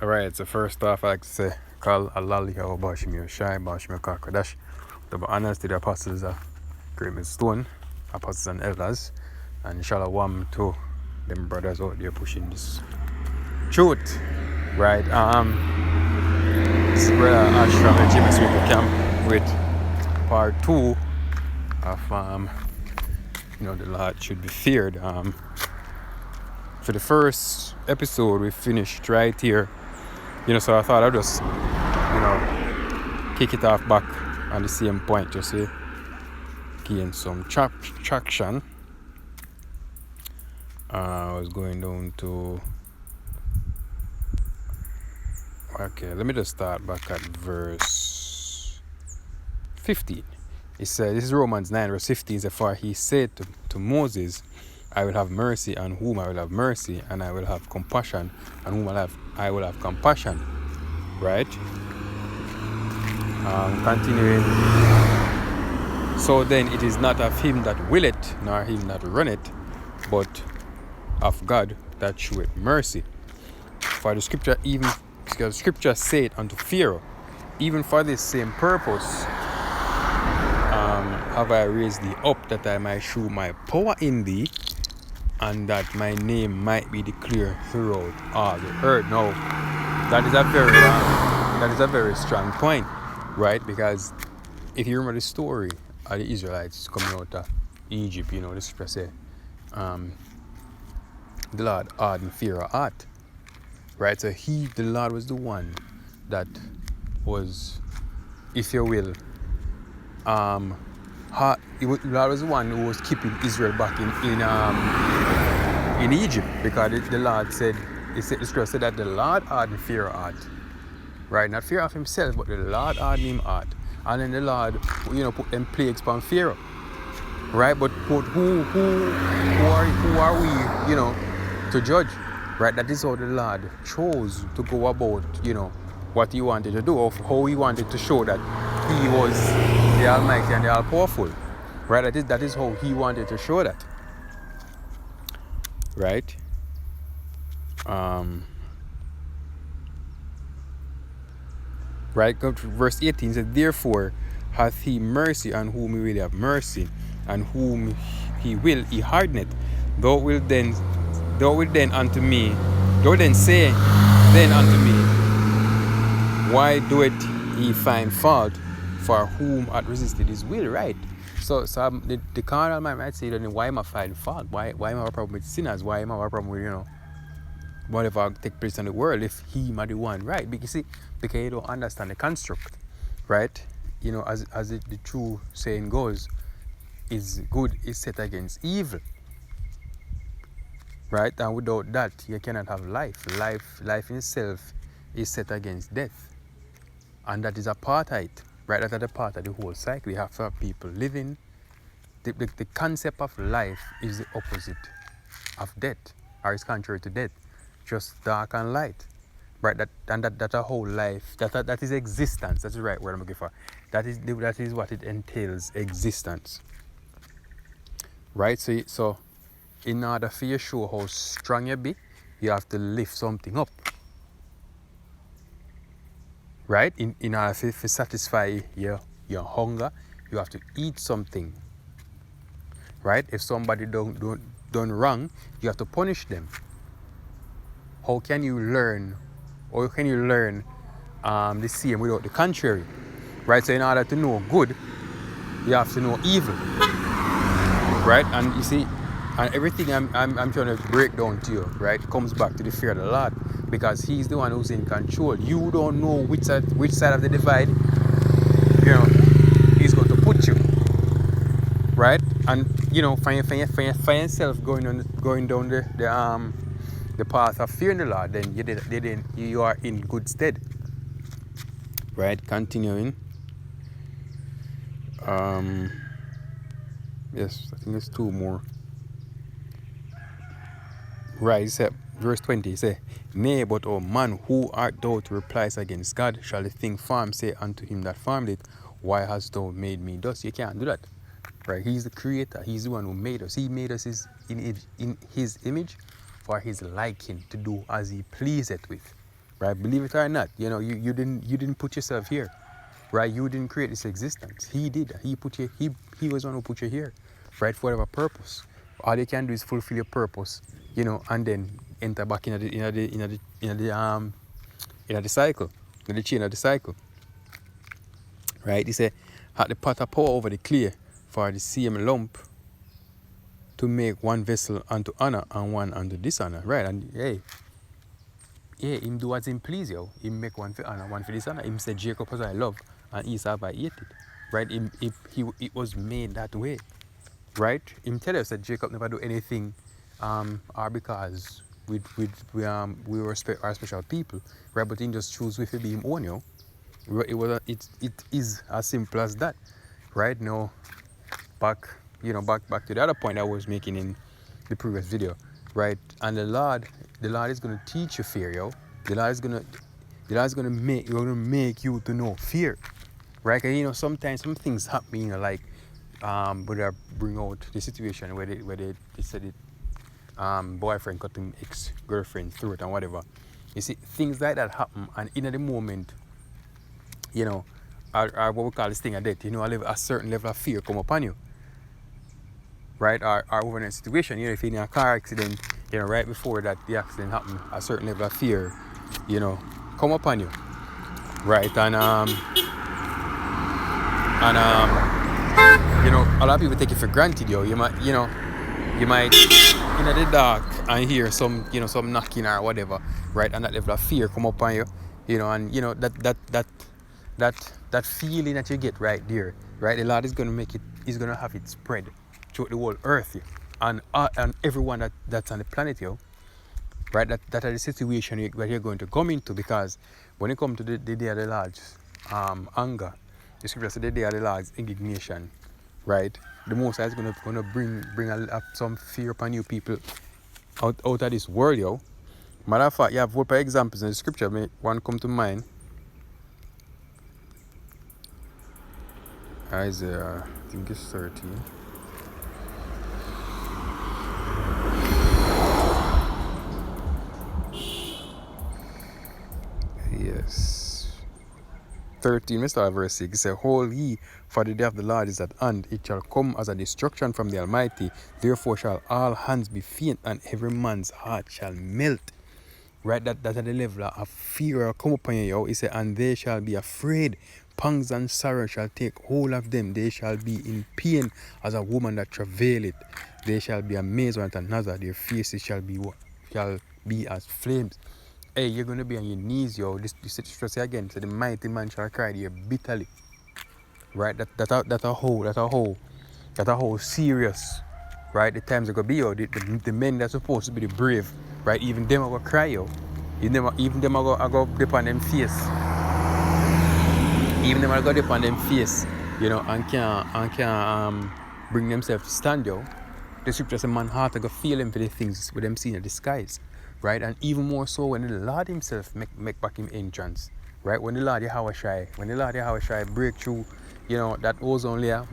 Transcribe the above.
Alright, so first off, I like to say, call Allah or Bashmir Shai, Bashmir Kakadash. To be honest to the apostles of Great Stone, apostles and elders, and Shalom to them brothers out there pushing this truth. Right, this is brother Ash from the James River Camp with part 2 of the Lord should be feared. For the first episode we finished right here. So I thought I'd just, kick it off back on the same point, just to gain some traction. I was going down to... Okay, let me just start back at verse 15. It says, this is Romans 9, verse 15. It says, for he said to Moses, I will have mercy on whom I will have mercy, and I will have compassion on whom I will have compassion. Right? Continuing. So then it is not of him that will it, nor him that run it, but of God that sheweth mercy. For the scripture said unto Pharaoh, even for this same purpose have I raised thee up, that I might shew my power in thee, and that my name might be declared throughout all the earth. Now, that is a very strong point, right? Because if you remember the story of the Israelites coming out of Egypt, the scripture says, the Lord hardened Pharaoh's heart, right? So the Lord was the one that was, if you will, the Lord was the one who was keeping Israel back in Egypt, because the Lord said, the scripture said that the Lord hardened Pharaoh's heart, right? Not Pharaoh of himself, but the Lord hardened him heart, and then the Lord, put them plagues upon Pharaoh, right? But who are we, to judge, right? That is how the Lord chose to go about, what he wanted to do, of how he wanted to show that he was the Almighty and the All-Powerful, right? That is how he wanted to show that, right? Right, verse 18 says, therefore hath he mercy on whom he will have mercy, and whom he will he hardeneth. Thou wilt then say then unto me, why doeth he find fault for whom hath resisted his will? Right. So the carnal man might say, then why am I finding fault? Why am I have a problem with sinners? Why am I have a problem with, whatever take place in the world, if he might be one, right? Because you don't understand the construct, right? As the true saying goes, is good is set against evil, right? And without that, you cannot have life. Life in itself is set against death, and that is apartheid, right? That is a part of the whole cycle. You have to have people living. The concept of life is the opposite of death, or is contrary to death. Just dark and light, right? That a whole life. That is existence. That's the right word I'm looking for. That is what it entails, existence, right? So in order for you to show how strong you be, you have to lift something up, right? In order to satisfy your hunger, you have to eat something, right? If somebody done wrong, you have to punish them. How can you learn the same without the contrary, right? So in order to know good, you have to know evil, right? And you see, and everything I'm trying to break down to you, right, comes back to the fear of the Lord, because he's the one who's in control. You don't know which side of the divide, he's going to put you, right? And find yourself going down the path of fearing the Lord, then you are in good stead, right? Continuing. Yes, I think there's two more. Right, it said, verse 20, it says, nay, but O man, who art thou to reply against God? Shall the thing formed say unto him that formed it, why hast thou made me thus? You can't do that, right? He's the creator. He's the one who made us. He made us in his image, for his liking, to do as he pleaseth with, right? Believe it or not, you didn't put yourself here, right? You didn't create this existence. He did. He put you. He was the one who put you here, right? For whatever purpose. All you can do is fulfill your purpose, and then enter back in the cycle, in the chain of the cycle, right? He said, had the pot of power over the clay for the same lump to make one vessel unto honor and one unto dishonor, right? And him do as him please, yo. Him make one for honor, one for dishonor. Him said, Jacob as I love, and Esau I hated, right? It was made that way, right? Him tell us that Jacob never do anything, or because we respect our special people, right? But he just choose with to be him own, yo. It is as simple as that, right? Now, back to the other point I was making in the previous video, right? And the Lord is gonna teach you fear, yo. The Lord is gonna make you to know fear, right? And sometimes some things happen, like but I bring out the situation where they said it, boyfriend cut him ex-girlfriend's throat and whatever. You see, things like that happen, and in the moment, or what we call this thing of death, a certain level of fear come upon you, right? Or over in a situation, if you're in a car accident, right before that the accident happened, a certain level of fear, come upon you, right? And a lot of people take it for granted, yo. You might in the dark and hear some knocking or whatever, right? And that level of fear come upon you, and that feeling that you get right there, right? The Lord is gonna have it spread throughout the whole earth, and everyone that's on the planet, yo, right? That are the situation that you're going to come into, because when it comes to the day of the Lord's anger, the scripture says the day of the Lord's indignation, right? The Most High is gonna bring some fear upon you people out of this world, yo. Matter of fact, you have multiple examples in the scripture. One come to mind. Isaiah, I think it's 13. Yes. 13, let's start verse 6. It says, Hold ye, for the day of the Lord is at hand. It shall come as a destruction from the Almighty. Therefore shall all hands be faint, and every man's heart shall melt. Right? That at the level of fear come upon you, yo. It says, And they shall be afraid. Pangs and sorrow shall take hold of them. They shall be in pain as a woman that travaileth. They shall be amazed one at another. Their faces shall be as flames. Hey, you're going to be on your knees, yo. This say again. So the mighty man shall cry there bitterly. Right? That's a whole serious. Right? The times are going to be, yo. The men that's supposed to be the brave. Right? Even them are going to cry, yo. Even them are going to dip on them face. Even them are going to dip on them face. And can't bring themselves to stand, yo. The scripture says, man heart are going to feel them for the things with them seeing in the skies. Right? And even more so when the Lord himself make back him entrance. Right? When the Lord Yahweh Shai break through, that ozone layer,